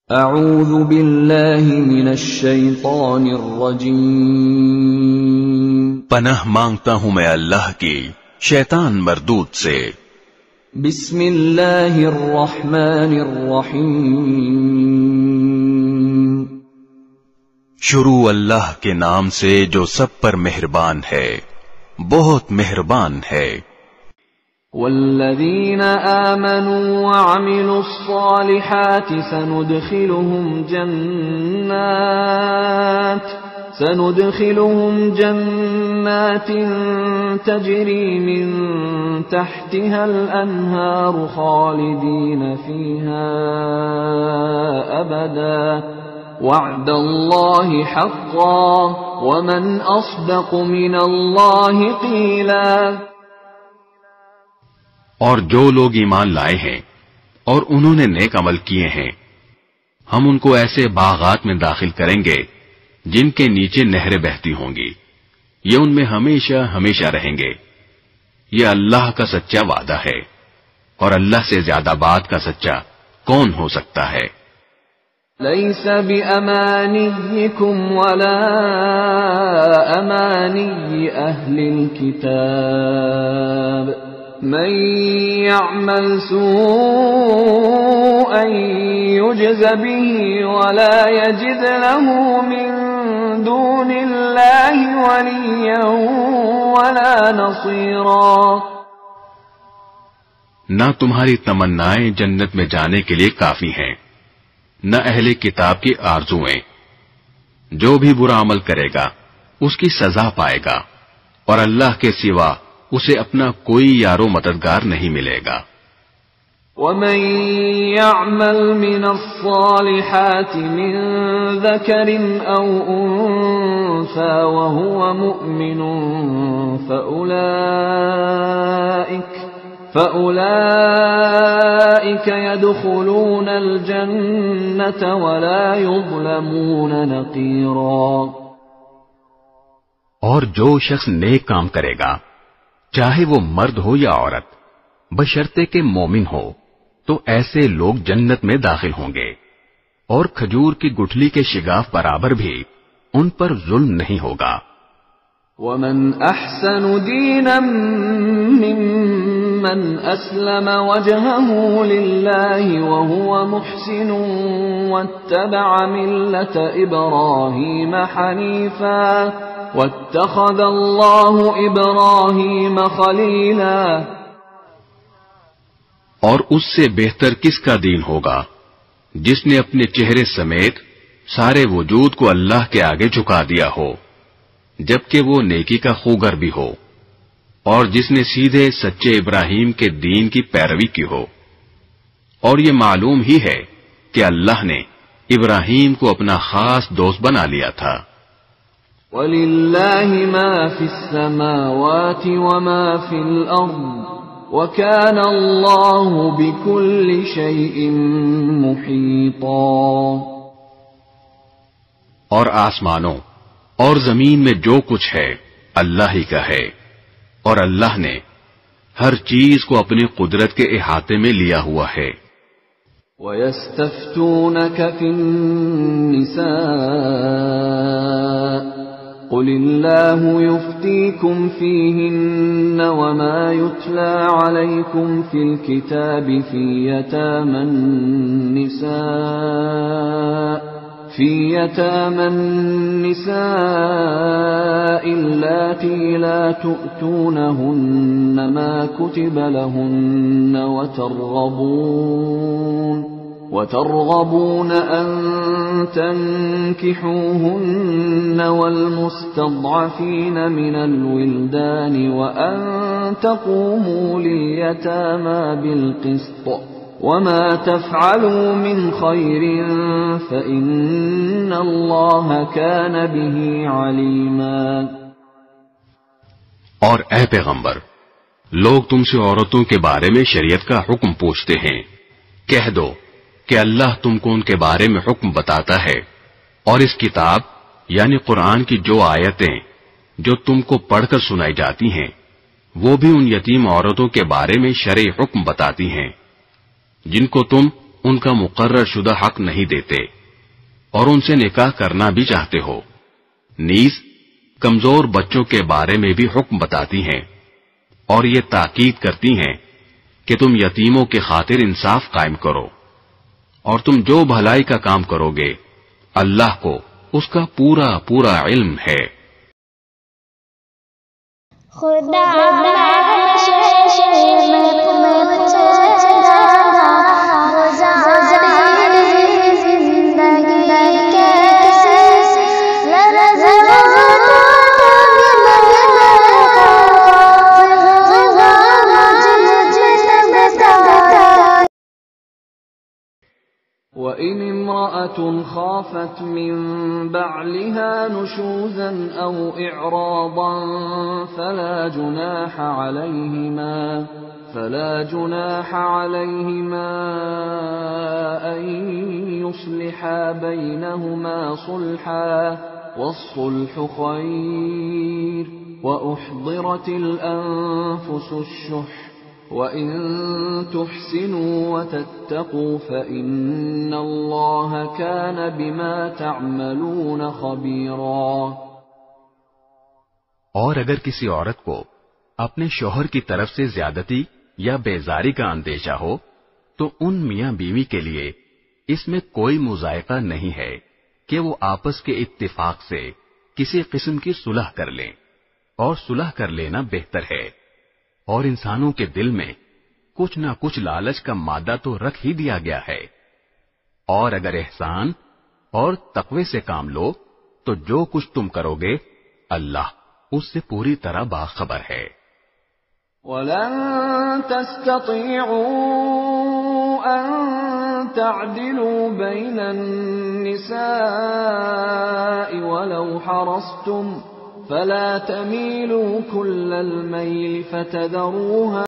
اعوذ باللہ من الشیطان الرجیم، پناہ مانگتا ہوں میں اللہ کی شیطان مردود سے۔ بسم اللہ الرحمن الرحیم، شروع اللہ کے نام سے جو سب پر مہربان ہے، بہت مہربان ہے۔ والذین آمنوا وعملوا الصالحات سندخلهم جنات تجری من تحتها الانہار خالدین فیہا ابدا وعد اللہ حقا ومن اصدق من اللہ قیلا۔ اور جو لوگ ایمان لائے ہیں اور انہوں نے نیک عمل کیے ہیں، ہم ان کو ایسے باغات میں داخل کریں گے جن کے نیچے نہریں بہتی ہوں گی، یہ ان میں ہمیشہ ہمیشہ رہیں گے۔ یہ اللہ کا سچا وعدہ ہے، اور اللہ سے زیادہ بات کا سچا کون ہو سکتا ہے؟ لیس بأمانیکم ولا امانی اہل الكتاب، من يعمل سوءا يجز به ولا يجد له من دون الله وليا ولا نصيرا۔ نہ تمہاری تمنائیں جنت میں جانے کے لیے کافی ہیں، نہ اہل کتاب کی آرزویں۔ جو بھی برا عمل کرے گا اس کی سزا پائے گا، اور اللہ کے سوا اسے اپنا کوئی یارو مددگار نہیں ملے گا۔ وَمَن يَعْمَلْ مِنَ الصَّالِحَاتِ مِن ذَكَرٍ أَوْ أُنثَىٰ وَهُوَ مُؤْمِنٌ فَأُولَٰئِكَ يَدْخُلُونَ الْجَنَّةَ وَلَا يُظْلَمُونَ نَقِيرًا۔ اور جو شخص نیک کام کرے گا، چاہے وہ مرد ہو یا عورت، بشرطے کہ مومن ہو، تو ایسے لوگ جنت میں داخل ہوں گے، اور کھجور کی گٹھلی کے شگاف برابر بھی ان پر ظلم نہیں ہوگا۔ وَمَنْ أَحْسَنُ دِينًا مِّمَّنْ أَسْلَمَ وَجْهَهُ لِلَّهِ وَهُوَ مُحْسِنٌ وَاتَّبَعَ مِلَّةَ إِبْرَاهِيمَ حَنِيفًا وَاتَّخَذَ اللَّهُ إِبْرَاهِيمَ خَلِيلًا۔ اور اس سے بہتر کس کا دین ہوگا جس نے اپنے چہرے سمیت سارے وجود کو اللہ کے آگے جھکا دیا ہو، جبکہ وہ نیکی کا خوگر بھی ہو، اور جس نے سیدھے سچے ابراہیم کے دین کی پیروی کی ہو۔ اور یہ معلوم ہی ہے کہ اللہ نے ابراہیم کو اپنا خاص دوست بنا لیا تھا۔ وَلِلَّهِ مَا فِي السَّمَاوَاتِ وَمَا فِي الْأَرْضِ وَكَانَ اللَّهُ بِكُلِّ شَيْءٍ مُحِيطًا۔ اور آسمانوں اور زمین میں جو کچھ ہے اللہ ہی کا ہے، اور اللہ نے ہر چیز کو اپنی قدرت کے احاطے میں لیا ہوا ہے۔ وَيَسْتَفْتُونَكَ فِي النِّسَاءِ قُلِ اللَّهُ يُفْتِيكُمْ فِيهِنَّ وَمَا يُتْلَى عَلَيْكُمْ فِي الْكِتَابِ فِي يَتَامَى النِّسَاءِ اللَّاتِي لَا تُؤْتُونَهُنَّ مَا كُتِبَ لَهُنَّ وترغبون أن تنكحوهن والمستضعفين من الولدان وأن تقوموا لليتامى بالقسط وما تفعلوا من خير فإن الله كان به عليما۔ اور اے پیغمبر، لوگ تم سے عورتوں کے بارے میں شریعت کا حکم پوچھتے ہیں، کہہ دو کہ اللہ تم کو ان کے بارے میں حکم بتاتا ہے، اور اس کتاب یعنی قرآن کی جو آیتیں جو تم کو پڑھ کر سنائی جاتی ہیں، وہ بھی ان یتیم عورتوں کے بارے میں شرعی حکم بتاتی ہیں جن کو تم ان کا مقرر شدہ حق نہیں دیتے اور ان سے نکاح کرنا بھی چاہتے ہو، نیز کمزور بچوں کے بارے میں بھی حکم بتاتی ہیں اور یہ تاکید کرتی ہیں کہ تم یتیموں کی خاطر انصاف قائم کرو، اور تم جو بھلائی کا کام کرو گے اللہ کو اس کا پورا پورا علم ہے۔ خدا وَإِنِ امْرَأَةٌ خَافَتْ مِنْ بَعْلِهَا نُشُوزًا أَوْ إِعْرَاضًا فَلَا جُنَاحَ عَلَيْهِمَا أَنْ يُصْلِحَا بَيْنَهُمَا صُلْحًا وَالصُّلْحُ خَيْرٌ وَأُحْضِرَتِ الْأَنفُسُ الشُّحَّ وَإِن تُحْسِنُوا وَتَتَّقُوا فَإِنَّ اللَّهَ كَانَ بِمَا تَعْمَلُونَ خَبِيرًا۔ اور اگر کسی عورت کو اپنے شوہر کی طرف سے زیادتی یا بیزاری کا اندیشہ ہو تو ان میاں بیوی کے لیے اس میں کوئی مذائقہ نہیں ہے کہ وہ آپس کے اتفاق سے کسی قسم کی صلح کر لیں، اور صلح کر لینا بہتر ہے، اور انسانوں کے دل میں کچھ نہ کچھ لالچ کا مادہ تو رکھ ہی دیا گیا ہے، اور اگر احسان اور تقوی سے کام لو تو جو کچھ تم کرو گے اللہ اس سے پوری طرح باخبر ہے۔ وَلَن تَسْتَطِيعُوا أَن تَعْدِلُوا بَيْنَ النِّسَاءِ وَلَوْ حَرَصْتُمْ فَلَا تَمِيلُوا كُلَّ الْمَيْلِ فَتَذَرُوهَا